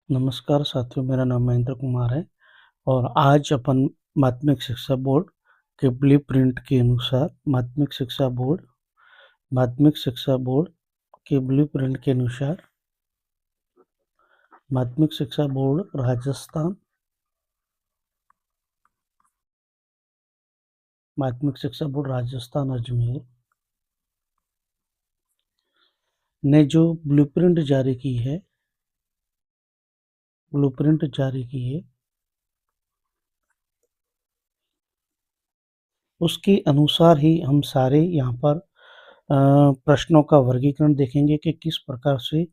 नमस्कार साथियों, मेरा नाम महेंद्र कुमार है और आज अपन माध्यमिक शिक्षा बोर्ड के ब्लूप्रिंट के अनुसार माध्यमिक के ब्लूप्रिंट के अनुसार माध्यमिक शिक्षा बोर्ड राजस्थान अजमेर ने जो ब्लूप्रिंट जारी की है उसके अनुसार ही हम सारे यहाँ पर प्रश्नों का वर्गीकरण देखेंगे कि किस प्रकार से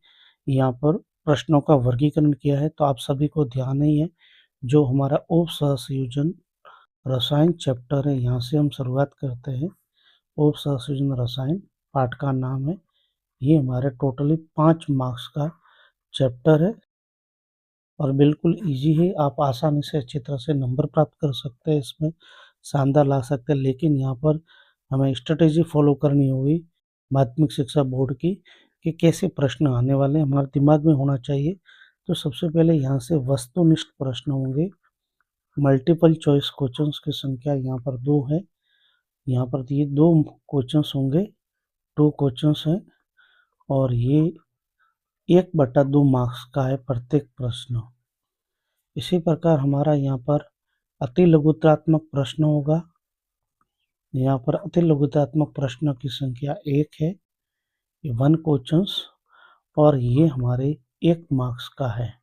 यहाँ पर प्रश्नों का वर्गीकरण किया है। तो आप सभी को ध्यान ही है, जो हमारा उप सहसंयोजन रसायन चैप्टर है, यहाँ से हम शुरुआत करते हैं। उप सहसंयोजन रसायन पाठ का नाम है। ये हमारे टोटली 5 मार्क्स का चैप्टर है और बिल्कुल इजी है। आप आसानी से अच्छी तरह से नंबर प्राप्त कर सकते हैं, इसमें शानदार ला सकते हैं। लेकिन यहाँ पर हमें स्ट्रेटेजी फॉलो करनी होगी माध्यमिक शिक्षा बोर्ड की, कि कैसे प्रश्न आने वाले हैं, हमारे दिमाग में होना चाहिए। तो सबसे पहले यहाँ से वस्तुनिष्ठ प्रश्न होंगे। मल्टीपल चॉइस क्वेश्चंस की संख्या यहाँ पर 2 है। यहाँ पर ये 2 क्वेश्चंस होंगे, 2 क्वेश्चंस हैं और ये 1/2 मार्क्स का है प्रत्येक प्रश्न। इसी प्रकार हमारा यहाँ पर अति लघुत्तरात्मक प्रश्न होगा। यहाँ पर अति लघुत्तरात्मक प्रश्न की संख्या 1 है, 1 क्वेश्चंस, और ये हमारे 1 मार्क्स का है।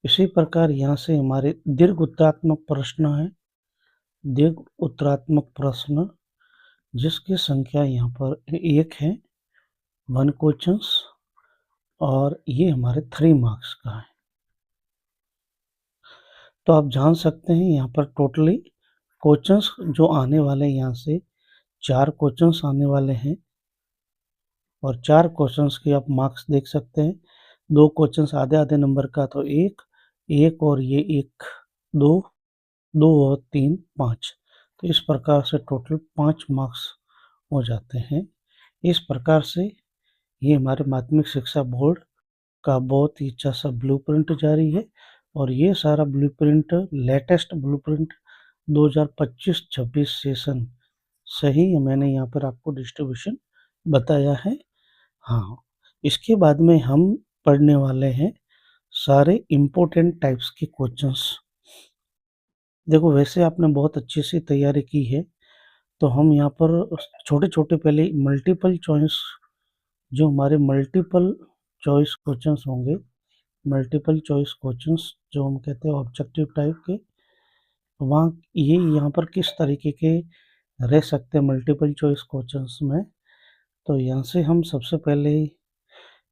इसी प्रकार यहाँ से हमारे दीर्घ उत्तरात्मक प्रश्न है, दीर्घ उत्तरात्मक प्रश्न जिसकी संख्या यहाँ पर 1 है, 1 क्वेश्चंस, और ये हमारे 3 मार्क्स का है। तो आप जान सकते हैं यहाँ पर टोटली क्वेश्चंस जो आने वाले हैं, यहाँ से 4 क्वेश्चंस आने वाले हैं और 4 क्वेश्चंस के आप मार्क्स देख सकते हैं। 2 क्वेश्चंस आधे-आधे नंबर का, तो 1 और ये 1, 2, 2 और 3, 5। तो इस प्रकार से टोटल 5 मार्क्स हो जाते हैं। इस प्रकार से ये हमारे माध्यमिक शिक्षा बोर्ड का बहुत ही अच्छा सा ब्लूप्रिंट जारी है और ये सारा ब्लूप्रिंट लेटेस्ट ब्लूप्रिंट 2025-26 सेशन सही मैंने यहाँ पर आपको डिस्ट्रीब्यूशन बताया है। हाँ, इसके बाद में हम पढ़ने वाले हैं सारे इम्पोर्टेंट टाइप्स के क्वेश्चंस। देखो, वैसे आपने बहुत अच्छी सी तैयारी की है, तो हम यहाँ पर छोटे-छोटे पहले मल्टीपल चॉइस, जो हमारे मल्टीपल चॉइस क्वेश्चंस होंगे, मल्टीपल चॉइस क्वेश्चंस जो हम कहते हैं ऑब्जेक्टिव टाइप के, वहाँ ये यहाँ पर किस तरीके के रह सकते हैं मल्टीपल चॉइस क्वेश्चंस में। तो यहाँ से हम सबसे पहले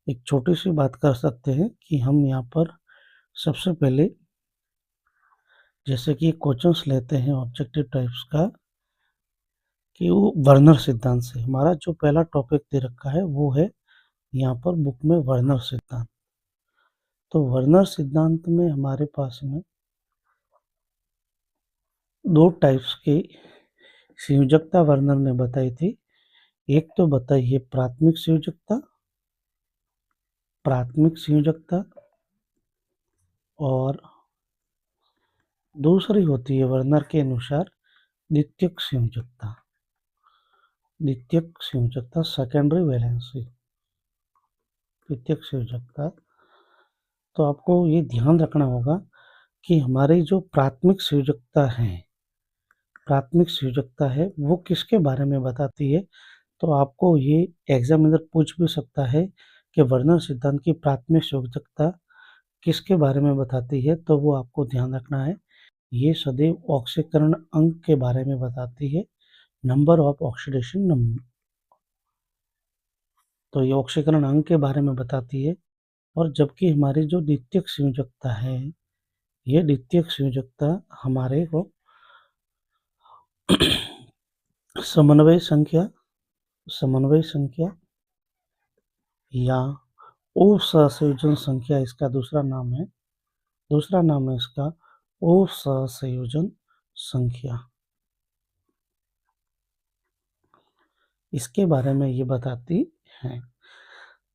एक छोटी सी बात कर सकते हैं कि हम यहाँ पर सबसे पहले जैसे कि क्वेश्चंस लेते हैं ऑब्जेक्टिव टाइप्स का, कि वो वर्नर सिद्धांत से हमारा जो पहला टॉपिक दे रखा है वो है यहाँ पर बुक में वर्नर सिद्धांत। तो वर्नर सिद्धांत में हमारे पास में 2 टाइप्स की संयोजकता वर्नर ने बताई थी। एक तो बताई है प्राथमिक संयोजकता, और दूसरी होती है वर्नर के अनुसार द्वितीयक संयोजकता सेकेंडरी वैलेंसी, द्वितीयक संयोजकता। तो आपको ये ध्यान रखना होगा कि हमारी जो प्राथमिक संयोजकता है वो किसके बारे में बताती है। तो आपको ये एग्जामिनर पूछ भी सकता है कि वर्नर सिद्धांत की प्राथमिक संयोजकता किसके बारे में बताती है, तो वो आपको ध्यान रखना है, ये सदैव ऑक्सीकरण अंक के बारे में बताती है, नंबर ऑफ ऑक्सीडेशन नंबर। तो ये ऑक्सीकरण अंक के बारे में बताती है। और जबकि हमारी जो द्वितीयक संयोजकता है, ये द्वितीयक संयोजकता हमारे को समन्वय संख्या या असहसंयोजन संख्या इसका दूसरा नाम है इसका असहसंयोजन संख्या, इसके बारे में ये बताती है।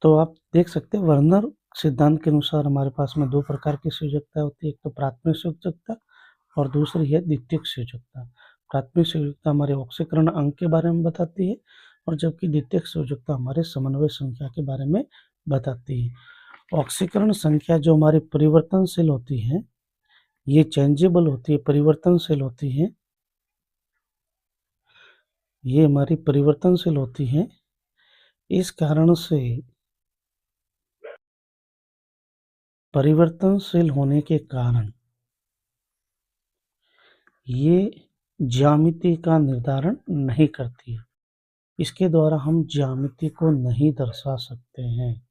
तो आप देख सकते हैं वर्नर सिद्धांत के अनुसार हमारे पास में 2 प्रकार की संयोजकता होती है, एक तो प्राथमिक संयोजकता और दूसरी है द्वितीयक संयोजकता। प्राथमिक संयोजकता हमारे ऑक्सीकरण अंक के बारे में बताती है और जबकि द्वितीयक संयोजकता हमारे समन्वय संख्या के बारे में बताती है। ऑक्सीकरण संख्या जो हमारी परिवर्तनशील होती है, ये चेंजेबल होती है, परिवर्तनशील होती है। ये हमारी परिवर्तनशील होती है। इस कारण से परिवर्तनशील होने के कारण ये ज्यामिति का निर्धारण नहीं करती है। इसके द्वारा हम ज्यामिति को नहीं दर्शा सकते हैं,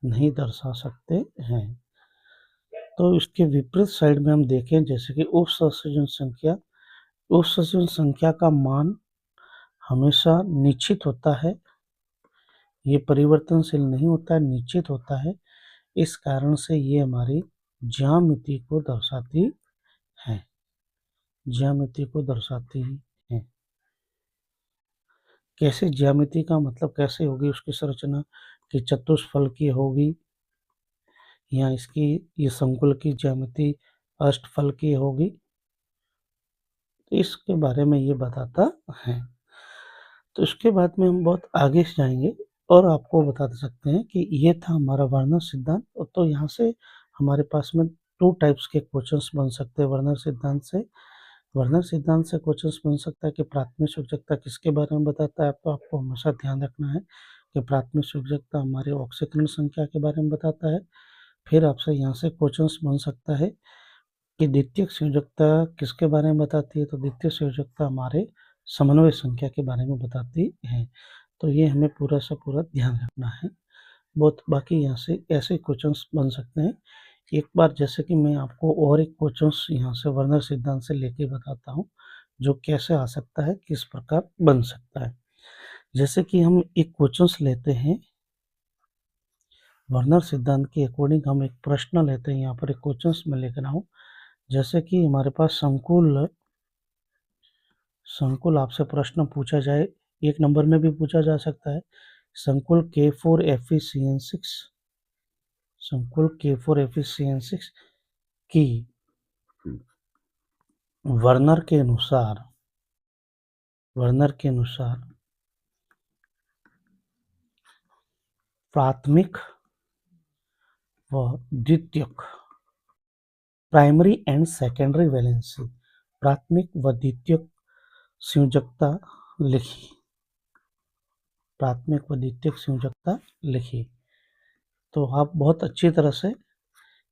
नहीं दर्शा सकते हैं। तो इसके विपरीत साइड में हम देखें जैसे कि उपसंयोजन संख्या, उपसंयोजन संख्या का मान हमेशा निश्चित होता है, ये परिवर्तनशील नहीं होता है, निश्चित होता है। इस कारण से ये हमारी ज्यामिति को दर्शाती है, ज्यामिति को दर्शाती है। कैसे ज्यामिति का मतलब कैसे होगी उसकी संरचना, कि चतुष्फल की होगी या इसकी ये संकुल की ज्यामिति अष्टफल की होगी, तो इसके बारे में ये बताता है। तो इसके बाद में हम बहुत आगे से जाएंगे और आपको बता सकते हैं कि ये था हमारा वर्नर सिद्धांत। तो यहाँ से हमारे पास में 2 टाइप्स के क्वेश्चंस बन सकते हैं वर्नर सिद्धांत से। वर्नर सिद्धांत से क्वेश्चंस बन सकता है कि प्राथमिक संयोजकता किसके बारे में बताता है, तो आपको हमेशा ध्यान रखना है कि प्राथमिक संयोजकता हमारे ऑक्सीकरण संख्या के बारे में बताता है। फिर आपसे यहाँ से क्वेश्चंस बन सकता है कि द्वितीयक संयोजकता किसके बारे में बताती है, तो द्वितीयक संयोजकता हमारे समन्वय संख्या के बारे में बताती है। तो ये हमें पूरा से पूरा ध्यान रखना है। बहुत बाकी यहाँ से ऐसे क्वेश्चंस बन सकते हैं। एक बार जैसे कि मैं आपको और एक क्वेश्चंस यहाँ से वर्नर सिद्धांत से लेके बताता हूँ, जो कैसे आ सकता है, किस प्रकार बन सकता है। जैसे कि हम एक क्वेश्चंस लेते हैं वर्नर सिद्धांत के अकॉर्डिंग, हम एक प्रश्न लेते हैं। यहाँ पर एक क्वेश्चंस में लिख रहा हूँ, जैसे कि हमारे पास संकुल आपसे प्रश्न पूछा जाए, 1 नंबर में भी पूछा जा सकता है। संकुल K4FeCN6, संकुल K4FeCN6 की वर्नर के अनुसार प्राथमिक व द्वितीयक, प्राइमरी एंड सेकेंडरी वैलेंसी, प्राथमिक व द्वितीयक संयोजकता लिखी, प्राथमिक व द्वितीयक संयोजकता लिखी। तो आप बहुत अच्छी तरह से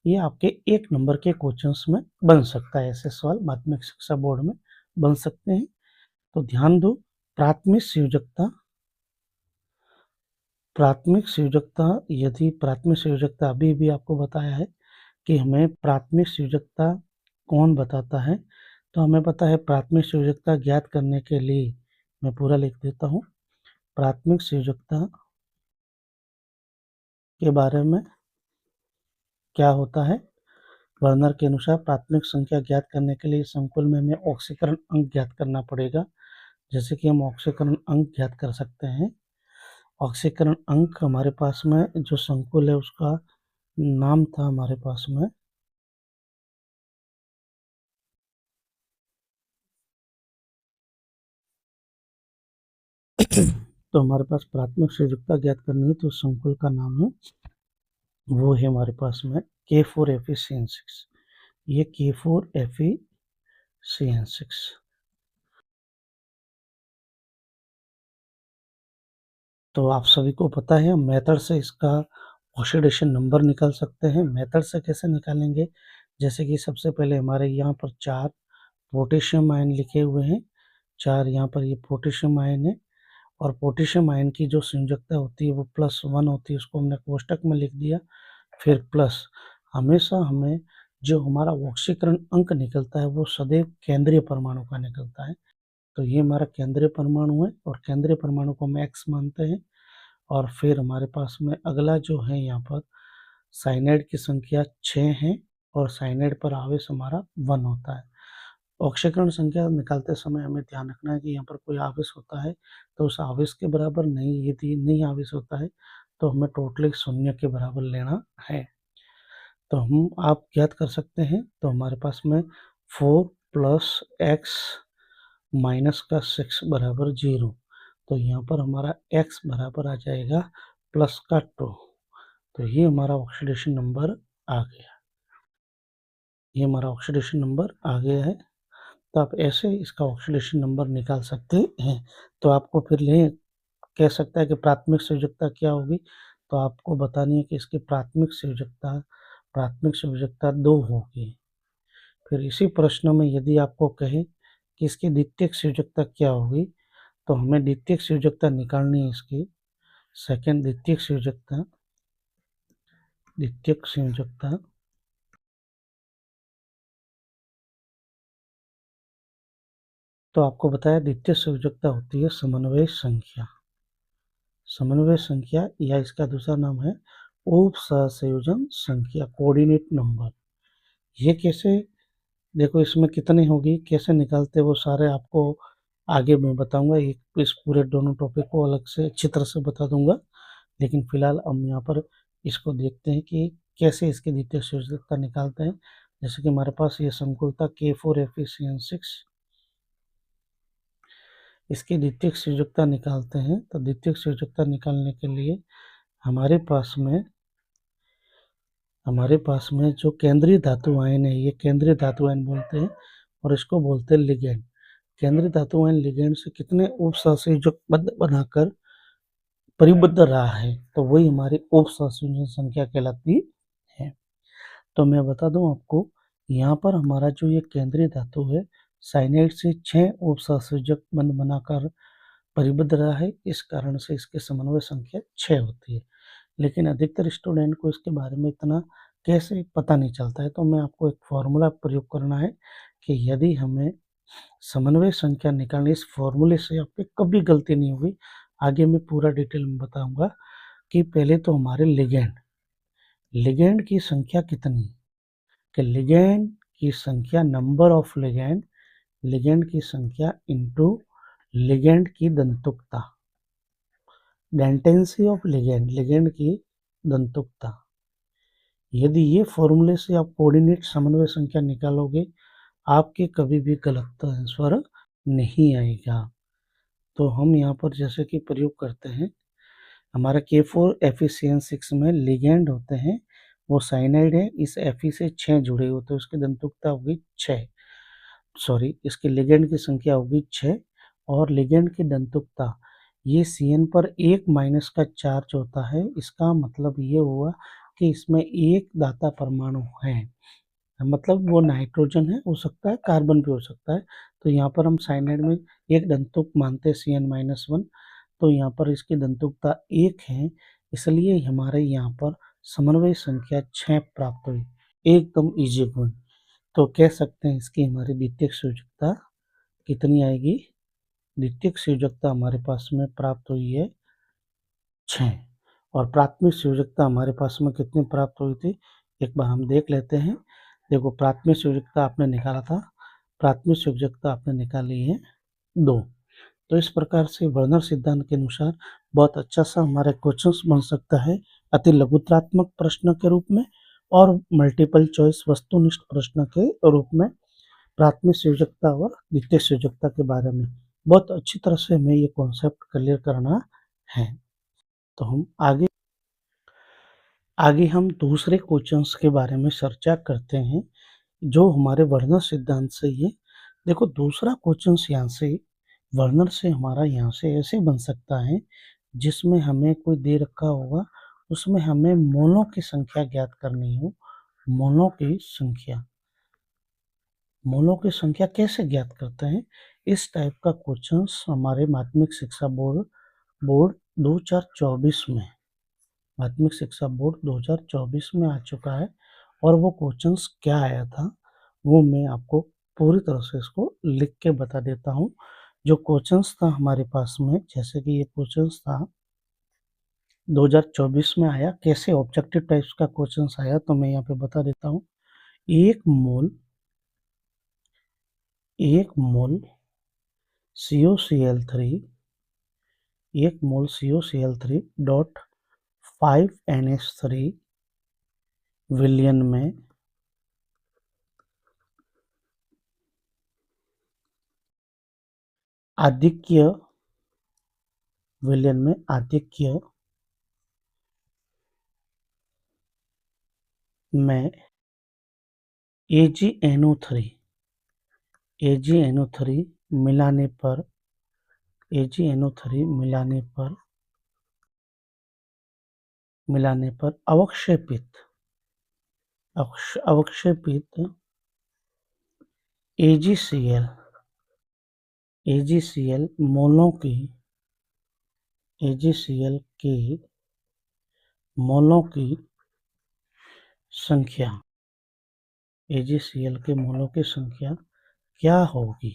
ये आपके 1 नंबर के क्वेश्चंस में बन सकता है, ऐसे सवाल माध्यमिक शिक्षा बोर्ड में बन सकते हैं। तो ध्यान दो, प्राथमिक संयोजकता, यदि प्राथमिक संयोजकता अभी भी आपको बताया है कि हमें प्राथमिक संयोजकता कौन बताता है, तो हमें पता है प्राथमिक संयोजकता ज्ञात करने के लिए मैं पूरा लिख देता हूँ। प्राथमिक संयोजकता के बारे में क्या होता है, वर्नर के अनुसार प्राथमिक संख्या ज्ञात करने के लिए संकुल में हमें ऑक्सीकरण अंक ज्ञात करना पड़ेगा। जैसे कि हम ऑक्सीकरण अंक ज्ञात कर सकते हैं। ऑक्सीकरण अंक हमारे पास में जो संकुल है उसका नाम था हमारे पास में तो हमारे पास प्राथमिक संयोजकता ज्ञात करनी है, तो संकुल का नाम है, वो है हमारे पास में K4FeCN6। ये K4FeCN6। तो आप सभी को पता है मेथड से इसका ऑक्सीडेशन नंबर निकाल सकते हैं। मेथड से कैसे निकालेंगे, जैसे कि सबसे पहले हमारे यहाँ पर 4 पोटेशियम आयन लिखे हुए हैं, 4 यहाँ पर ये पोटेशियम आयन है, और पोटेशियम आयन की जो संयोजकता होती है वो +1 होती है, उसको हमने कोष्टक में लिख दिया। फिर प्लस, हमेशा हमें जो हमारा ऑक्सीकरण अंक निकलता है वो सदैव केंद्रीय परमाणु का निकलता है। तो ये हमारा केंद्रीय परमाणु है और केंद्रीय परमाणु को हम X मानते हैं। और फिर हमारे पास में अगला जो है यहाँ पर साइनाइड की संख्या 6 है और साइनाइड पर आवेश हमारा 1 होता है। ऑक्सीकरण संख्या निकालते समय हमें ध्यान रखना है कि यहाँ पर कोई आवेश होता है तो उस आवेश के बराबर नहीं, यदि नहीं आवेश होता है तो हमें टोटली शून्य के बराबर लेना है। तो हम आप ज्ञात कर सकते हैं। तो हमारे पास में 4 प्लस एक्स माइनस का 6 बराबर 0। तो यहाँ पर हमारा x बराबर आ जाएगा प्लस का 2। तो ये हमारा ऑक्सीडेशन नंबर आ गया। ये हमारा ऑक्सीडेशन नंबर आ गया है। तो आप ऐसे इसका ऑक्सीडेशन नंबर निकाल सकते हैं। तो आपको फिर कह सकता है कि प्राथमिक संयोजकता क्या होगी। तो आपको बतानी है कि इसकी प्राथमिक संयोजकता 2 होगी। फिर इसी प्रश्न में यदि आपको कहे कि इसकी द्वितीयक संयोजकता क्या होगी, तो हमें द्वितीयक संयोजकता निकालनी है इसकी। सेकंड द्वितीयक संयोजकता तो आपको बताया द्वितीय संयोजकता होती है समन्वय संख्या। समन्वय संख्या या इसका दूसरा नाम है उप सहसंयोजन संख्या, कोऑर्डिनेट नंबर। ये कैसे, देखो इसमें कितनी होगी, कैसे निकालते वो सारे आपको आगे मैं बताऊंगा। एक इस पूरे दोनों टॉपिक को अलग से अच्छी तरह से बता दूंगा। लेकिन फिलहाल हम यहाँ पर इसको देखते हैं कि कैसे इसकी द्वितीय संयोजकता निकालते हैं। जैसे कि हमारे पास ये संकुलता K4FeCN6, इसकी द्वितीयक संयोजकता निकालते हैं। तो द्वितीयक संयोजकता निकालने के लिए हमारे पास में जो केंद्रीय धातु आयन है, ये केंद्रीय धातु आयन बोलते हैं और इसको बोलते हैं लिगेंड। केंद्रीय धातु आयन लिगेंड से कितने उप सहसंयोजक बनाकर परिबद्ध रहा है, तो वही हमारी उप सहसंयोजन संख्या कहलाती है। तो मैं बता दूं आपको, यहाँ पर हमारा जो ये केंद्रीय धातु है, साइनाइड से 6 उप सहसंयोजक बंध बनाकर परिबद्ध रहा है। इस कारण से इसके समन्वय संख्या 6 होती है। लेकिन अधिकतर स्टूडेंट को इसके बारे में इतना कैसे पता नहीं चलता है। तो मैं आपको एक फॉर्मूला प्रयोग करना है कि यदि हमें समन्वय संख्या निकालनी, इस फॉर्मूले से आपकी कभी गलती नहीं होगी। आगे मैं पूरा डिटेल में बताऊंगा कि पहले तो हमारे लिगेंड की संख्या कितनी, कि लिगेंड की संख्या, नंबर ऑफ लिगेंड की संख्या इंटू लिगेंड की दंतुकता, डेंटेंसी ऑफ लिगेंड की दंतुकता। यदि ये फॉर्मूले से आप कोऑर्डिनेट समन्वय संख्या निकालोगे, आपके कभी भी गलत आंसर नहीं आएगा। तो हम यहाँ पर जैसे कि प्रयोग करते हैं, हमारा K4FeCN6 में लिगेंड होते हैं, वो साइनाइड है। इस Fe से 6 जुड़े होते हैं, उसकी दंतुकता होगी 6, सॉरी इसकी लिगेंड की संख्या होगी 6 और लिगेंड की दंतुकता, ये CN पर 1 माइनस का चार्ज होता है। इसका मतलब ये हुआ कि इसमें एक दाता परमाणु है, मतलब वो नाइट्रोजन है, हो सकता है कार्बन भी हो सकता है। तो यहाँ पर हम साइनाइड में एक दंतुक मानते हैं CN-1। तो यहाँ पर इसकी दंतुकता 1 है, इसलिए हमारे यहाँ पर समन्वय संख्या 6 प्राप्त हुई। एकदम इजी क्वेश्चन। तो कह सकते हैं इसकी हमारी द्वितीयक संयोजकता कितनी आएगी। द्वितीयक संयोजकता हमारे पास में प्राप्त हुई है 6 और प्राथमिक संयोजकता हमारे पास में कितनी प्राप्त हुई थी, एक बार हम देख लेते हैं। देखो प्राथमिक संयोजकता आपने निकाला था, प्राथमिक संयोजकता आपने निकाली है 2। तो इस प्रकार से वर्नर सिद्धांत के अनुसार बहुत अच्छा सा हमारा क्वेश्चंस बन सकता है अति लघुत्रात्मक प्रश्न के रूप में और मल्टीपल चॉइस वस्तुनिष्ठ प्रश्न के रूप में। प्राथमिक संयोजकता और द्वितीयक संयोजकता के बारे में बहुत अच्छी तरह से हमें ये कॉन्सेप्ट क्लियर करना है। तो हम आगे हम दूसरे क्वेश्चंस के बारे में चर्चा करते हैं जो हमारे वर्नर सिद्धांत से ही है। देखो दूसरा क्वेश्चन यहाँ से वर्नर से हमारा यहाँ से ऐसे बन सकता है, जिसमें हमें कोई दे रखा होगा, उसमें हमें मोलों की संख्या ज्ञात करनी हो। मोलों की संख्या कैसे ज्ञात करते हैं, इस टाइप का क्वेश्चन हमारे माध्यमिक शिक्षा बोर्ड 2024 में माध्यमिक शिक्षा बोर्ड 2024 में आ चुका है। और वो क्वेश्चंस क्या आया था वो मैं आपको पूरी तरह से इसको लिख के बता देता हूँ। जो क्वेश्चंस था हमारे पास में, जैसे कि ये क्वेश्चंस था 2024 में आया, कैसे ऑब्जेक्टिव टाइप्स का क्वेश्चंस आया, तो मैं यहाँ पे बता देता हूँ। एक मोल COCl3 1 मोल COCl3 डॉट 5NH3 विलयन में आधिक्य विलयन में आधिक्य में AgNO3 मिलाने पर अवक्षेपित AgCl मोलों की संख्या क्या होगी?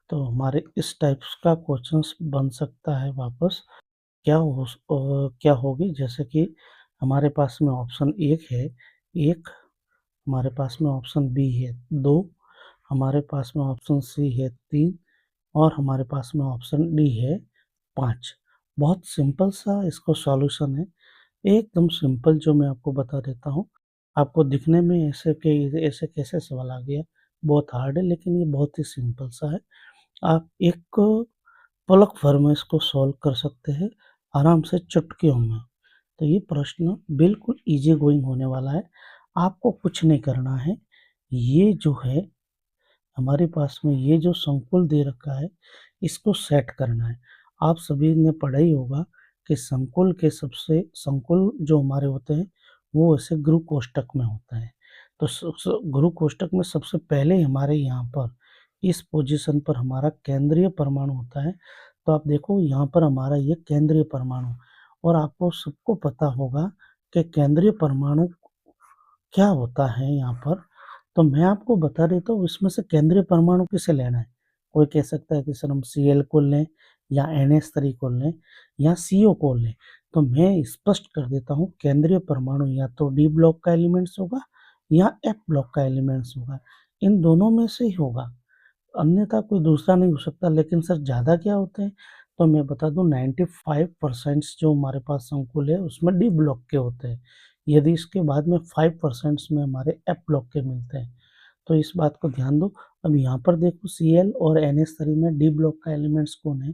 तो हमारे इस टाइप्स का क्वेश्चंस बन सकता है वापस। क्या होगी, जैसे कि हमारे पास में ऑप्शन 1 है 1, हमारे पास में ऑप्शन बी है 2, हमारे पास में ऑप्शन सी है 3 और हमारे पास में ऑप्शन डी है 5। बहुत सिंपल सा इसको सॉल्यूशन है, एकदम सिंपल, जो मैं आपको बता देता हूँ। आपको दिखने में ऐसे कैसे सवाल आ गया, बहुत हार्ड है, लेकिन ये बहुत ही सिंपल सा है। आप एक पलक भर में इसको सॉल्व कर सकते हैं आराम से, चुटकियों में। तो ये प्रश्न बिल्कुल इजी गोइंग होने वाला है, आपको कुछ नहीं करना है। ये जो है हमारे पास में ये जो संकुल दे रखा है, इसको सेट करना है। आप सभी ने पढ़ा ही होगा कि संकुल जो हमारे होते हैं वो ऐसे गुरु कोष्ठक में होता है। तो गुरु कोष्ठक में सबसे पहले हमारे यहाँ पर इस पोजीशन पर हमारा केंद्रीय परमाणु होता है। तो आप देखो यहाँ पर हमारा ये केंद्रीय परमाणु, और आपको सबको पता होगा कि केंद्रीय परमाणु क्या होता है यहाँ पर। तो मैं आपको बता देता हूँ इसमें से केंद्रीय परमाणु किसे लेना है। कोई कह सकता है कि सर हम Cl को लें या NH3 को लें या CO को लें। तो मैं स्पष्ट कर देता हूँ, केंद्रीय परमाणु या तो D ब्लॉक का एलिमेंट्स होगा या F ब्लॉक का एलिमेंट्स होगा, इन दोनों में से ही होगा, अन्यथा कोई दूसरा नहीं हो सकता। लेकिन सर ज़्यादा क्या होते हैं, तो मैं बता दूं 95% जो हमारे पास संकुल है उसमें डी ब्लॉक के होते हैं। यदि इसके बाद में 5% में हमारे एफ ब्लॉक के मिलते हैं, तो इस बात को ध्यान दो। अब यहाँ पर देखो Cl और NH3 में डी ब्लॉक का एलिमेंट्स कौन है,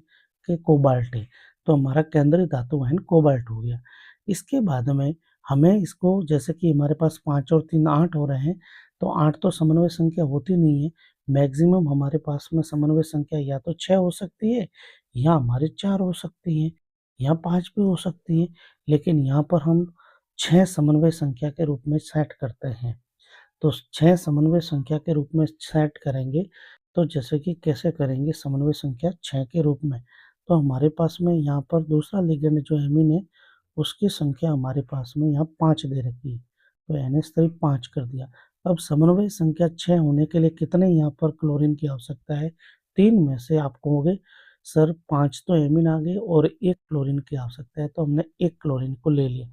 कि कोबाल्ट है। तो हमारा केंद्रीय धातु आयन कोबाल्ट हो गया। इसके बाद में हमें इसको, जैसे कि हमारे पास 5 और 3 8 हो रहे हैं, तो 8 तो समन्वय संख्या होती नहीं है। मैक्सिमम हमारे पास में समन्वय संख्या या तो 6 हो सकती है या हमारे 4 हो सकती है या 5 भी हो सकती है। लेकिन यहाँ पर हम 6 समन्वय संख्या के रूप में सेट करते हैं। तो 6 समन्वय संख्या के रूप में सेट करेंगे, तो जैसे कि कैसे करेंगे समन्वय संख्या 6 के रूप में, तो हमारे पास में यहाँ पर दूसरा लिगेंड जो हेमिन है उसकी संख्या हमारे पास में यहाँ 5 दे रखी है, तो NH3 5 कर दिया। अब समन्वय संख्या 6 होने के लिए कितने यहाँ पर क्लोरीन की आवश्यकता है, 3 में से आप कहोगे सर 5 तो एमिन आ गए और 1 क्लोरीन की आवश्यकता है, तो हमने 1 क्लोरीन को ले लिया।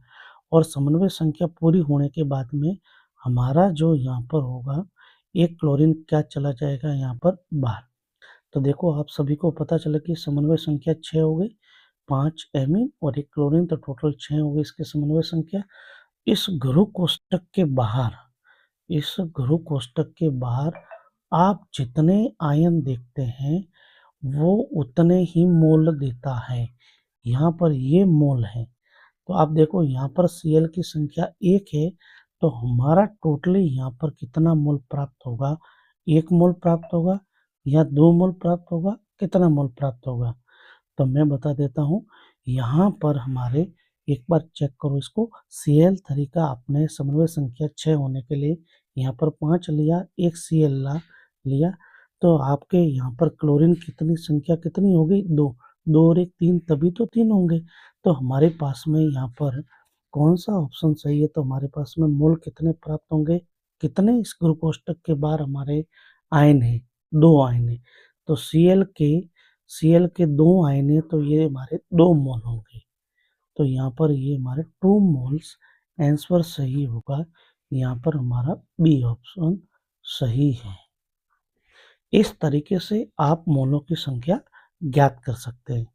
और समन्वय संख्या पूरी होने के बाद में हमारा जो यहाँ पर होगा 1 क्लोरीन क्या चला जाएगा यहाँ पर बाहर। तो देखो आप सभी को पता चला कि समन्वय संख्या 6 हो गई, 5 एमीन और 1 क्लोरीन, तो टोटल 6 हो गई इसकी समन्वय संख्या। इस गुरु कोष्ठक के बाहर आप जितने आयन देखते हैं वो उतने ही मोल देता है। यहाँ पर ये मोल है, तो आप देखो यहाँ पर Cl की संख्या 1 है, तो हमारा टोटली यहाँ पर कितना मोल प्राप्त होगा, 1 मोल प्राप्त होगा या 2 मोल प्राप्त होगा, कितना मोल प्राप्त होगा। तो मैं बता देता हूँ, यहाँ पर हमारे एक बार चेक करो इसको, Cl3 का आपने समन्वय संख्या 6 होने के लिए यहाँ पर 5 लिया, 1 Cl लिया, तो आपके यहाँ पर क्लोरीन कितनी संख्या कितनी हो गई, 2, 2 और 1 3, तभी तो 3 होंगे। तो हमारे पास में यहाँ पर कौन सा ऑप्शन सही है, तो हमारे पास में मोल कितने प्राप्त होंगे, कितने इस गुरु कोष्ठक के बाहर हमारे आयन है, 2 आयन है। तो Cl के 2 आयन है, तो ये हमारे 2 मोल होंगे। तो यहाँ पर ये हमारे 2 मोल्स आंसर सही होगा, यहाँ पर हमारा बी ऑप्शन सही है। इस तरीके से आप मोलों की संख्या ज्ञात कर सकते हैं।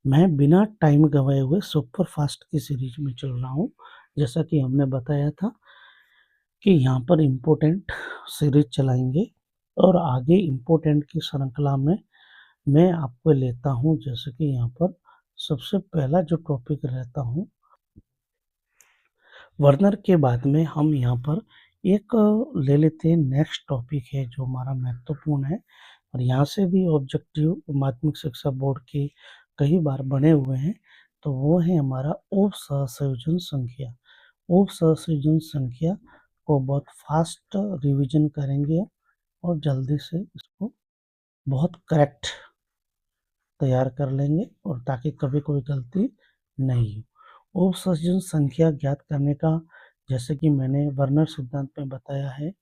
मैं बिना टाइम गँवाए हुए सुपर फ़ास्ट की सीरीज़ में चल रहा हूँ। जैसा कि हमने बताया था कि यहाँ पर इम्पोर्टेंट सीरीज़ चलाएँगे और आगे इम्पोर्टेंट की श्रृंखला में मैं आपको लेता हूँ, जैसे कि यहाँ पर सबसे पहला जो टॉपिक रहता हूँ, वर्नर के बाद में हम यहाँ पर एक ले लेते हैं। नेक्स्ट टॉपिक है जो हमारा महत्वपूर्ण है और यहाँ से भी ऑब्जेक्टिव माध्यमिक शिक्षा बोर्ड के कई बार बने हुए हैं, तो वो है हमारा उप सहसंयोजन संख्या। उप सहसंयोजन संख्या को बहुत फास्ट रिवीजन करेंगे और जल्दी से इसको बहुत करेक्ट तैयार कर लेंगे और ताकि कभी कोई गलती नहीं हो। उपसर्जन संख्या ज्ञात करने का, जैसे कि मैंने वर्नर सिद्धांत में बताया है,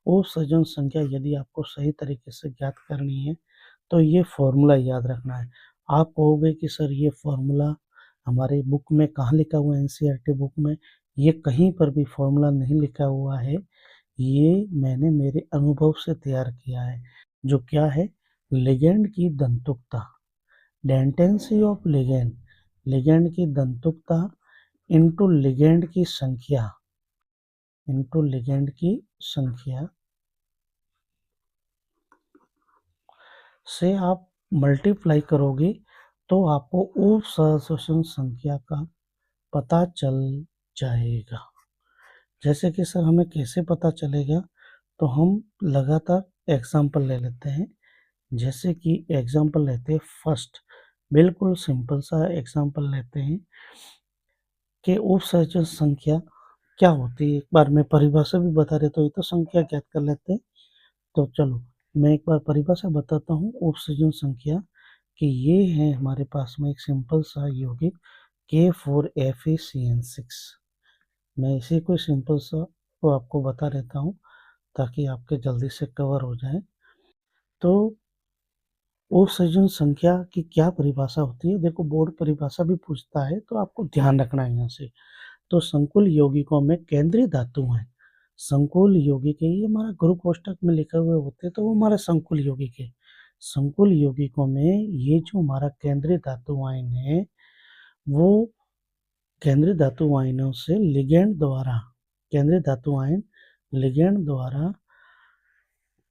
उपसर्जन संख्या यदि आपको सही तरीके से ज्ञात करनी है तो ये फॉर्मूला याद रखना है। आप कहोगे कि सर ये फॉर्मूला हमारे बुक में कहाँ लिखा हुआ है, एनसीईआरटी बुक में? ये कहीं पर भी फॉर्मूला नहीं लिखा हुआ है। ये मैंने मेरे अनुभव से तैयार किया है। जो क्या है? लिगैंड की दंतुकता, डेंटेंसी ऑफ लिगैंड, लिगैंड की दंतुकता इनटू लिगैंड की संख्या, इनटू लिगैंड की संख्या से आप मल्टीप्लाई करोगे तो आपको उप सहसंयोजन संख्या का पता चल जाएगा। जैसे कि सर हमें कैसे पता चलेगा? तो हम लगातार एग्जाम्पल ले लेते हैं। जैसे कि एग्जाम्पल लेते हैं फर्स्ट, बिल्कुल सिंपल सा एग्जाम्पल लेते हैं कि उपसर्जन संख्या क्या होती है। एक बार मैं परिभाषा भी बता देता हूँ, ये तो संख्या ज्ञात कर लेते हैं। तो चलो मैं एक बार परिभाषा बताता हूँ उपसर्जन संख्या कि ये है हमारे पास में एक सिंपल सा यौगिक K4FeCN6। मैं इसी को सिंपल सा को आपको बता देता हूँ ताकि आपके जल्दी से कवर हो जाए। तो उपसर्जन संख्या की क्या परिभाषा होती है? देखो बोर्ड परिभाषा भी पूछता है तो आपको ध्यान रखना है यहाँ से। तो संकुल यौगिकों में केंद्रीय धातु हैं। संकुल यौगिक है, ये हमारा गुरु कोष्ठक में लिखे हुए होते हैं तो वो हमारा संकुल यौगिक है। संकुल यौगिकों में ये जो हमारा केंद्रीय धातु आयन है, वो केंद्रीय धातु आयनों से लिगैंड द्वारा, केंद्रीय धातु आयन लिगैंड द्वारा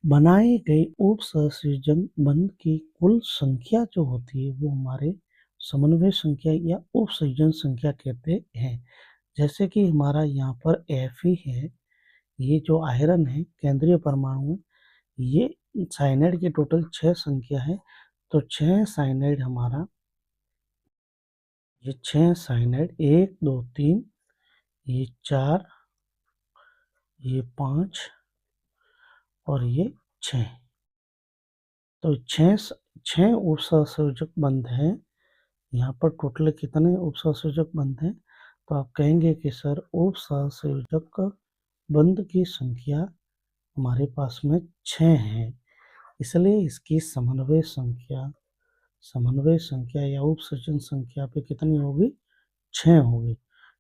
बनाए गए उप सहसंयोजन बंध की कुल संख्या जो होती है वो हमारे समन्वय संख्या या उप संयोजन संख्या कहते हैं। जैसे कि हमारा यहाँ पर Fe है, ये जो आयरन है केंद्रीय परमाणु है, ये साइनाइड की टोटल 6 संख्या है। तो 6 साइनाइड हमारा, ये 6 साइनाइड 1 2 3, ये 4, ये 5 और ये 6। तो 6 उप सहसंयोजक बंध हैं। यहाँ पर टोटल कितने उप सहसंयोजक बंध हैं? तो आप कहेंगे कि सर उप सहसंयोजक बंध की संख्या हमारे पास में 6 है, इसलिए इसकी समन्वय संख्या या उपसर्जन संख्या पे कितनी होगी? 6 होगी।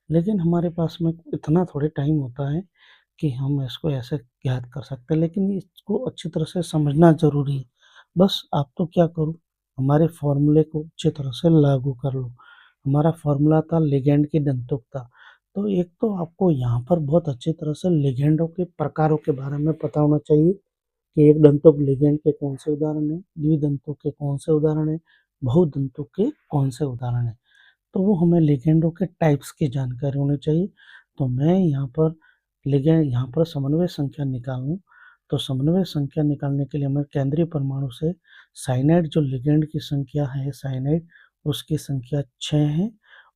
लेकिन हमारे पास में इतना थोड़े टाइम होता है कि हम इसको ऐसे ज्ञात कर सकते हैं, लेकिन इसको अच्छी तरह से समझना ज़रूरी है। बस आप तो क्या करो, हमारे फॉर्मूले को अच्छी तरह से लागू कर लो। हमारा फॉर्मूला था लिगैंड की दंतुकता। तो एक तो आपको यहाँ पर बहुत अच्छी तरह से लिगैंडों के प्रकारों के बारे में पता होना चाहिए कि एक दंतुक लिगैंड के कौन से उदाहरण हैं, द्विदंतों के कौन से उदाहरण हैं, बहुदंतों के कौन से उदाहरण हैं। तो वो हमें लिगैंडों के टाइप्स की जानकारी होनी चाहिए। तो मैं यहाँ पर समन्वय संख्या निकालूँ, तो समन्वय संख्या निकालने के लिए हमें केंद्रीय परमाणु से साइनाइड जो लिगैंड की संख्या है साइनाइड, उसकी संख्या 6 है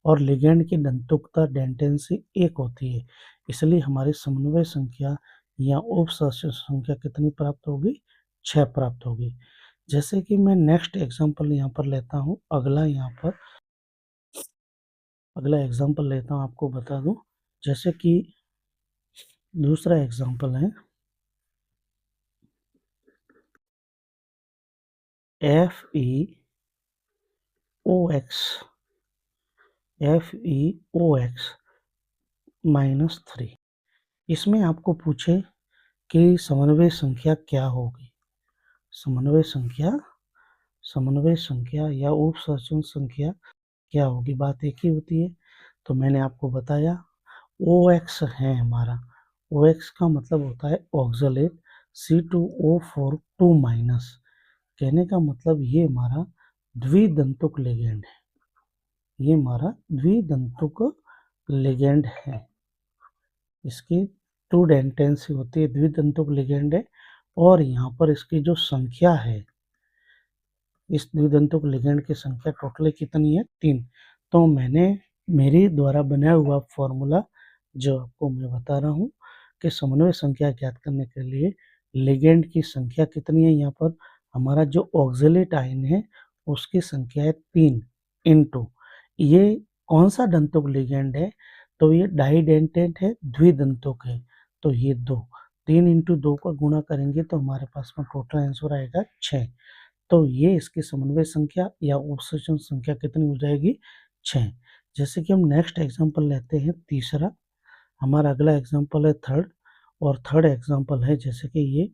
और लिगैंड की दंतुकता डेंटेंसी 1 होती है। इसलिए हमारी समन्वय संख्या या उप सहसंयोजक संख्या कितनी प्राप्त होगी? 6 प्राप्त होगी। जैसे कि मैं नेक्स्ट एग्जांपल यहाँ पर लेता हूँ, अगला एग्जांपल लेता हूँ, आपको बता दूँ। जैसे कि दूसरा एग्जांपल है FeOX, FeOX -3। इसमें आपको पूछे कि समन्वय संख्या क्या होगी? समन्वय संख्या या उप सहसंयोजक संख्या क्या होगी, बात एक ही होती है। तो मैंने आपको बताया OX है हमारा, OX का मतलब होता है ऑक्सलेट C2O4 2 माइनस। कहने का मतलब ये हमारा द्विदंतुक लिगेंड है, ये हमारा द्विदंतुक लिगेंड है। इसकी 2 डेंटेंसी होती है, द्विदंतुक लिगेंड है। और यहाँ पर इसकी जो संख्या है, इस द्विदंतुक लिगेंड की संख्या टोटली कितनी है, 3। तो मैंने मेरे द्वारा बनाया हुआ फॉर्मूला जो आपको मैं बता रहा हूँ कि समन्वय संख्या ज्ञात करने के लिए लिगेंड की संख्या कितनी है, यहाँ पर हमारा जो ऑक्जेलेट आयन है उसकी संख्या है 3 इंटू ये कौन सा दंतुक लिगेंड है, तो ये डाइडेंटेट है, द्विदंतुक है, तो ये 2, 3 इंटू 2 का गुणा करेंगे तो हमारे पास में टोटल आंसर आएगा 6। तो ये इसकी समन्वय संख्या या उत्सर्जन संख्या कितनी हो जाएगी, 6। जैसे कि हम नेक्स्ट एग्जांपल लेते हैं तीसरा, हमारा अगला एग्जांपल है थर्ड, और थर्ड एग्जांपल है जैसे कि ये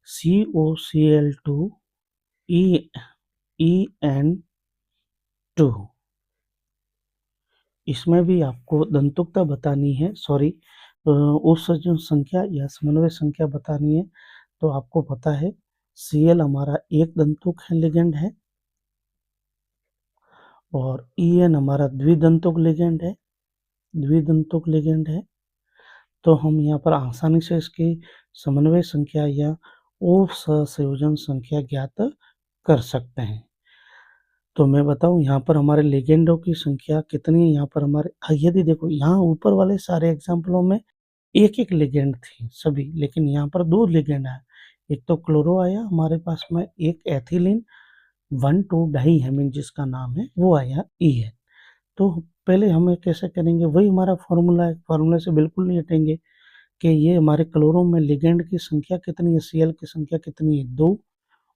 COCl2 EN2। इसमें भी आपको दंतुकता बतानी है, सॉरी उत्सर्जन संख्या या समन्वय संख्या बतानी है। तो आपको पता है Cl हमारा एक दंतुक है लिगेंड है और En हमारा द्विदंतुक लिगेंड है, द्विदंतुक लिगेंड है। तो हम यहाँ पर आसानी से इसकी समन्वय संख्या या उपसंयोजन संख्या ज्ञात कर सकते हैं। तो मैं बताऊं यहाँ पर हमारे लिगेंडों की संख्या कितनी है, यहाँ पर हमारे यदि देखो यहाँ ऊपर वाले सारे एग्जाम्पलों में एक एक लिगेंड थी सभी, लेकिन यहाँ पर 2 लिगेंड आया। एक तो क्लोरो आया हमारे पास में, एक एथिलीन 1,2 डाईहेमिन जिसका नाम है वो आया EN। तो पहले हम कैसे करेंगे, वही हमारा फॉर्मूला है, फॉर्मूले से बिल्कुल नहीं हटेंगे कि ये हमारे क्लोरो में लिगेंड की संख्या कितनी है, Cl की संख्या कितनी है, 2,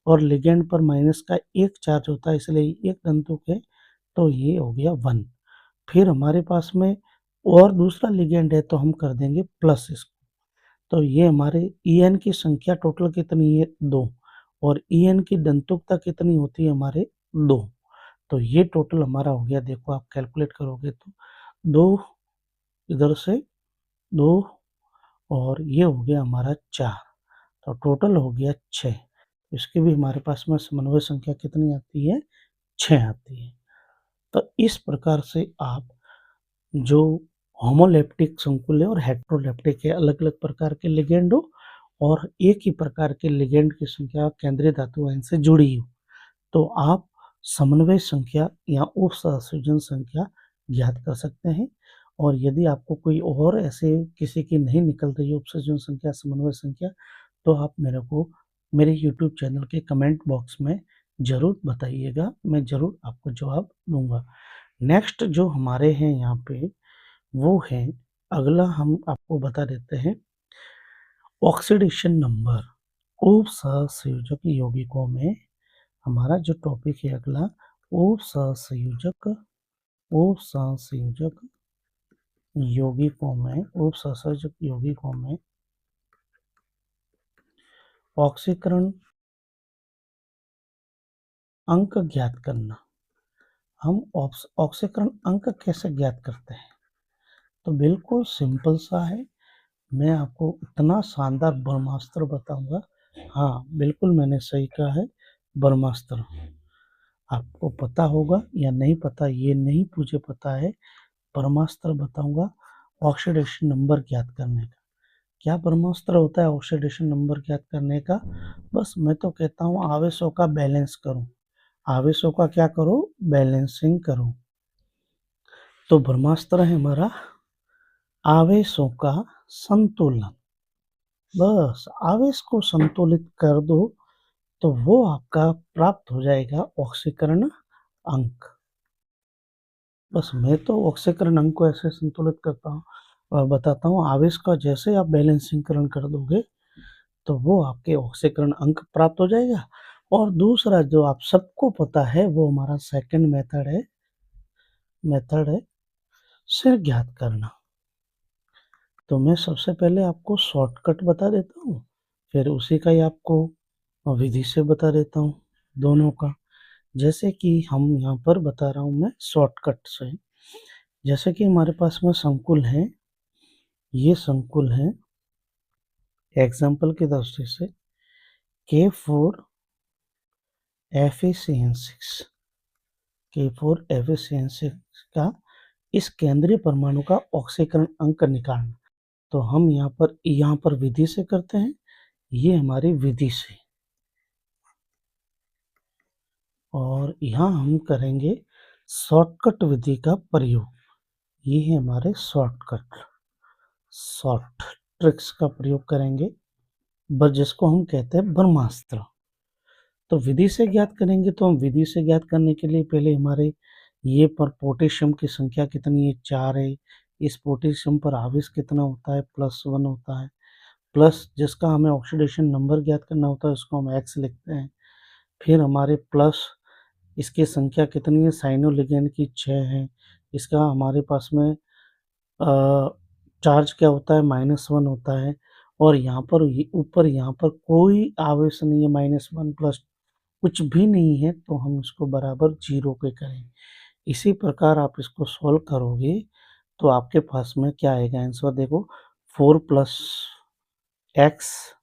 और लिगेंड पर माइनस का 1 चार्ज होता है इसलिए एक दंतुक है, तो ये हो गया 1। फिर हमारे पास में और दूसरा लिगेंड है तो हम कर देंगे प्लस इसको, तो ये हमारे En की संख्या टोटल कितनी है, 2, और En की दंतुकता कितनी होती है हमारे 2। तो ये टोटल हमारा हो गया, देखो आप कैलकुलेट करोगे तो 2 इधर से 2 और ये हो गया हमारा 4, तो टोटल हो गया 6। इसकी भी हमारे पास में समन्वय संख्या कितनी आती है, 6 आती है। तो इस प्रकार से आप जो होमोलेप्टिक संकुल है और हेटेरोलेप्टिक है, अलग अलग प्रकार के लिगेंड हो और एक ही प्रकार के लिगेंड की संख्या केंद्रीय धातु आयन से जुड़ी हो, तो आप समन्वय संख्या या उपसंयोजन संख्या ज्ञात कर सकते हैं। और यदि आपको कोई और ऐसे किसी की नहीं निकल रही है उपसंयोजन संख्या, समन्वय संख्या, तो आप मेरे को मेरे यूट्यूब चैनल के कमेंट बॉक्स में ज़रूर बताइएगा, मैं ज़रूर आपको जवाब दूंगा। नेक्स्ट जो हमारे हैं यहाँ पे वो है, अगला हम आपको बता देते हैं ऑक्सीडेशन नंबर। उपसंयोजक यौगिकों में हमारा जो टॉपिक है अगला, उपसंयोजक उपसंयोजक यौगिकों में, उपसंयोजक यौगिकों में ऑक्सीकरण अंक ज्ञात करना। हम ऑक्सीकरण अंक कैसे ज्ञात करते हैं, तो बिल्कुल सिंपल सा है, मैं आपको इतना शानदार ब्रह्मास्त्र बताऊंगा। हाँ बिल्कुल मैंने सही कहा है, ब्रह्मास्त्र। आपको पता होगा या नहीं पता ये नहीं मुझे पता है, ब्रह्मास्त्र बताऊंगा ऑक्सीडेशन नंबर ज्ञात करने का। क्या ब्रह्मास्त्र होता है ऑक्सीडेशन नंबर ज्ञात करने का, बस मैं तो कहता हूँ आवेशों का बैलेंस करो, आवेशों का क्या करो, बैलेंसिंग करो। तो ब्रह्मास्त्र है हमारा आवेशों का संतुलन। बस आवेश को संतुलित कर दो तो वो आपका प्राप्त हो जाएगा ऑक्सीकरण अंक। बस मैं तो ऑक्सीकरण अंक को ऐसे संतुलित करता हूँ और बताता हूँ, आवेश का जैसे आप बैलेंसिंगकरण कर दोगे तो वो आपके ऑक्सीकरण अंक प्राप्त हो जाएगा। और दूसरा जो आप सबको पता है वो हमारा सेकंड मेथड है से ज्ञात करना। तो मैं सबसे पहले आपको शॉर्टकट बता देता हूँ, फिर उसी का ही आपको विधि से बता देता हूँ दोनों का। जैसे कि हम यहाँ पर बता रहा हूँ मैं शॉर्टकट से। जैसे कि हमारे पास में संकुल है, ये संकुल है एग्जाम्पल की दृष्टि से K4 FeCN6 का इस केंद्रीय परमाणु का ऑक्सीकरण अंक निकालना। तो हम यहाँ पर विधि से करते हैं, ये हमारी विधि से, और यहाँ हम करेंगे शॉर्टकट विधि का प्रयोग। ये है हमारे शॉर्ट ट्रिक्स का प्रयोग करेंगे, जिसको हम कहते हैं ब्रह्मास्त्र। तो विधि से ज्ञात करेंगे, तो हम विधि से ज्ञात करने के लिए पहले हमारे ये पर पोटेशियम की संख्या कितनी है, 4 है। इस पोटेशियम पर आवेश कितना होता है, +1 होता है। प्लस जिसका हमें ऑक्सीडेशन नंबर ज्ञात करना होता है, उसको हम X लिखते हैं। फिर हमारे प्लस इसकी संख्या कितनी है, साइनो लिगेंड की 6 है। इसका हमारे पास में चार्ज क्या होता है, -1 होता है। और यहाँ पर ऊपर यहाँ पर कोई आवेश नहीं है, -1 प्लस कुछ भी नहीं है, तो हम इसको बराबर 0 पे करें। इसी प्रकार आप इसको सॉल्व करोगे तो आपके पास में क्या आएगा आंसर, देखो 4 प्लस एक्स,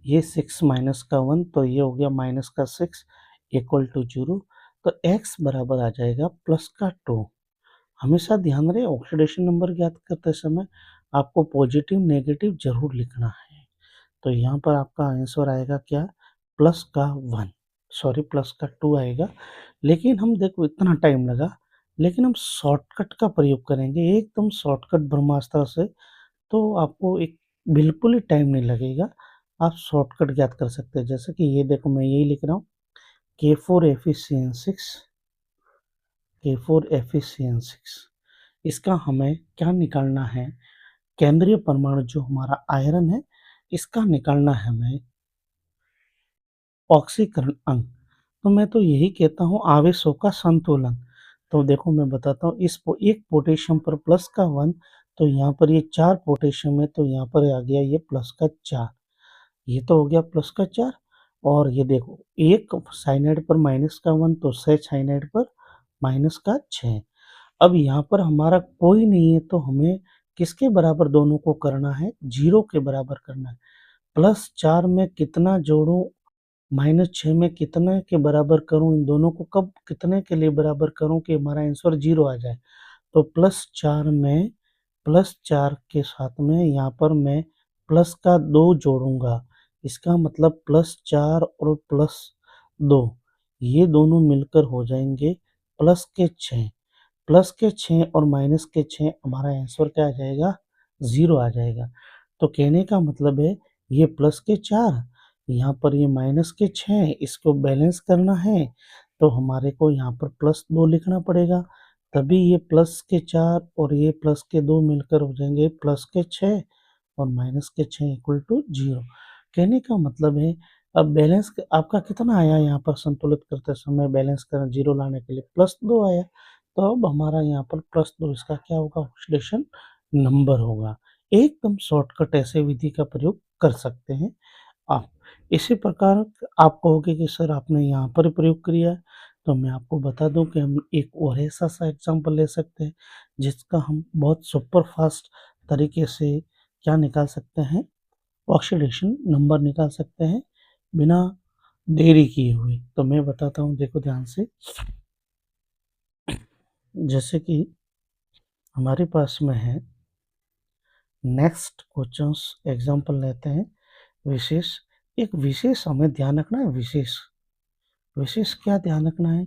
ये 6 माइनस का 1, तो ये हो गया माइनस का 6 इक्वल टू 0। तो x बराबर आ जाएगा प्लस का 2। हमेशा ध्यान रहे ऑक्सीडेशन नंबर ज्ञात करते समय आपको पॉजिटिव नेगेटिव जरूर लिखना है। तो यहाँ पर आपका आंसर आएगा क्या, प्लस का 1, सॉरी प्लस का 2 आएगा। लेकिन हम देखो इतना टाइम लगा, लेकिन हम शॉर्टकट का प्रयोग करेंगे एकदम शॉर्टकट ब्रह्मास्त्र से, तो आपको एक बिल्कुल ही टाइम नहीं लगेगा, आप शॉर्टकट ज्ञात कर सकते हैं। जैसे कि ये देखो मैं यही लिख रहा हूँ K4FeCN6, इसका हमें क्या निकालना है, केंद्रीय परमाणु जो हमारा आयरन है इसका निकालना है हमें ऑक्सीकरण अंक। तो मैं तो यही कहता हूँ आवेशों का संतुलन। तो देखो मैं बताता हूँ, एक पोटेशियम पर प्लस का 1, तो यहाँ पर ये 4 पोटेशियम है, तो यहाँ पर आ गया ये प्लस का 4, ये तो हो गया प्लस का 4। और ये देखो एक साइनाइड पर माइनस का 1, तो 6 साइनाइड पर माइनस का 6। अब यहाँ पर हमारा कोई नहीं है, तो हमें किसके बराबर दोनों को करना है, 0 के बराबर करना है। +4 में कितना जोड़ूं, -6 में कितने के बराबर करूं, इन दोनों को कब कितने के लिए बराबर करूं कि हमारा आंसर 0 आ जाए। तो +4 के साथ में यहाँ पर मैं प्लस का 2 जोड़ूंगा। इसका मतलब +4 और +2, ये दोनों मिलकर हो जाएंगे प्लस के 6। प्लस के 6 और माइनस के 6, हमारा आंसर क्या आ जाएगा, 0 आ जाएगा। तो कहने का मतलब है ये प्लस के 4, यहाँ पर ये माइनस के 6, इसको बैलेंस करना है, तो हमारे को यहाँ पर +2 लिखना पड़ेगा। तभी ये प्लस के 4 और ये प्लस के 2 मिलकर हो जाएंगे प्लस के 6, और माइनस के 6 इक्वल टू 0। कहने का मतलब है अब बैलेंस आपका कितना आया, यहाँ पर संतुलित करते समय बैलेंस कर 0 लाने के लिए +2 आया। तो अब हमारा यहाँ पर +2, इसका क्या होगा, ऑक्सीडेशन नंबर होगा। एकदम शॉर्टकट ऐसे विधि का प्रयोग कर सकते हैं आप। इसी प्रकार आप कहोगे कि सर आपने यहाँ पर प्रयोग किया है, तो मैं आपको बता दूं कि हम एक और ऐसा सा एग्जांपल ले सकते हैं जिसका हम बहुत सुपर फास्ट तरीके से क्या निकाल सकते हैं, ऑक्सीडेशन नंबर निकाल सकते हैं बिना देरी किए हुए। तो मैं बताता हूँ, देखो ध्यान से। जैसे कि हमारे पास में है नेक्स्ट क्वेश्चंस, एग्जांपल लेते हैं विशेष। एक विशेष हमें ध्यान रखना है, विशेष विशेष क्या ध्यान रखना है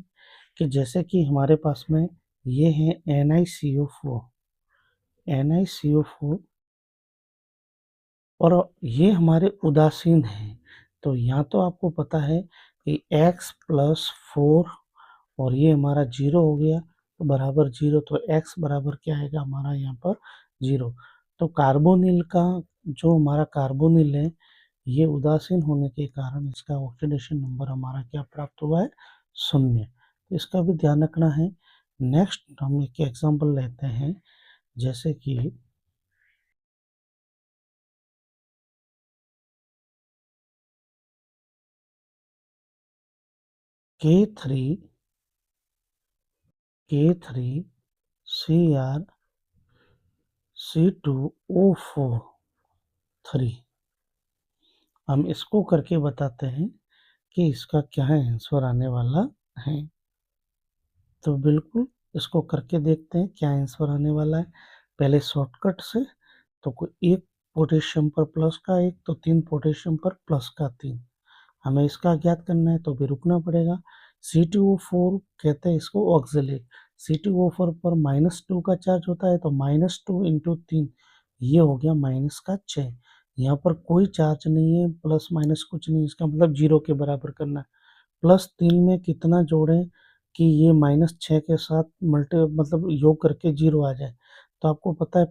कि जैसे कि हमारे पास में ये है NiCO4 और ये हमारे उदासीन हैं। तो यहाँ तो आपको पता है कि X+4 और ये हमारा 0 हो गया, तो बराबर 0, तो x बराबर क्या आएगा हमारा यहाँ पर 0। तो कार्बोनिल का जो हमारा कार्बोनिल है, ये उदासीन होने के कारण इसका ऑक्सीडेशन नंबर हमारा क्या प्राप्त हुआ है, 0। तो इसका भी ध्यान रखना है। नेक्स्ट हम एक एग्जांपल लेते हैं, जैसे कि K3 K3CrC2O4 हम इसको करके बताते हैं कि इसका क्या है आंसर आने वाला है। तो बिल्कुल इसको करके देखते हैं क्या आंसर आने वाला है। पहले शॉर्टकट से तो कोई एक पोटेशियम पर प्लस का एक, तो 3 पोटेशियम पर प्लस का 3, हमें इसका ज्ञात करना है तो भी रुकना पड़ेगा। C2O4 कहते हैं इसको ऑक्जेलेट, C2O4 पर -2 का चार्ज होता है तो -2 इंटू 3, ये हो गया माइनस का 6। यहाँ पर कोई चार्ज नहीं है, प्लस माइनस कुछ नहीं, इसका मतलब 0 के बराबर करना है। +3 में कितना जोड़ें कि ये -6 के साथ मतलब योग करके 0 आ जाए। तो आपको पता है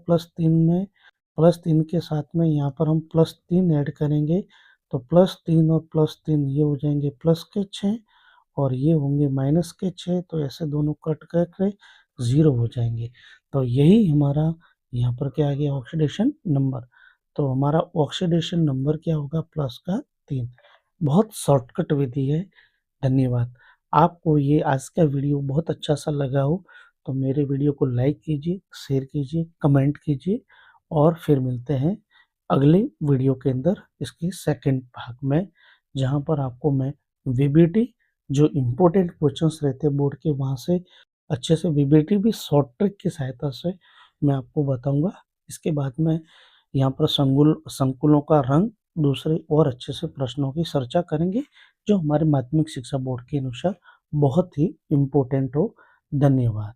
+3 के साथ में यहाँ पर हम +3 ऐड करेंगे तो +3 और +3 ये हो जाएंगे प्लस के 6 और ये होंगे माइनस के 6, तो ऐसे दोनों कट करके 0 हो जाएंगे। तो यही हमारा यहाँ पर क्या आ गया ऑक्सीडेशन नंबर। तो हमारा ऑक्सीडेशन नंबर क्या होगा प्लस का 3। बहुत शॉर्टकट विधि है। धन्यवाद। आपको ये आज का वीडियो बहुत अच्छा सा लगा हो तो मेरे वीडियो को लाइक कीजिए, शेयर कीजिए, कमेंट कीजिए और फिर मिलते हैं अगले वीडियो के अंदर इसके सेकंड भाग में, जहाँ पर आपको मैं वीबीटी जो इम्पोर्टेंट क्वेश्चंस रहते हैं बोर्ड के वहाँ से अच्छे से वीबीटी भी शॉर्ट ट्रिक की सहायता से मैं आपको बताऊंगा। इसके बाद में यहाँ पर संकुलों का रंग दूसरे और अच्छे से प्रश्नों की चर्चा करेंगे जो हमारे माध्यमिक शिक्षा बोर्ड के अनुसार बहुत ही इम्पोर्टेंट हो। धन्यवाद।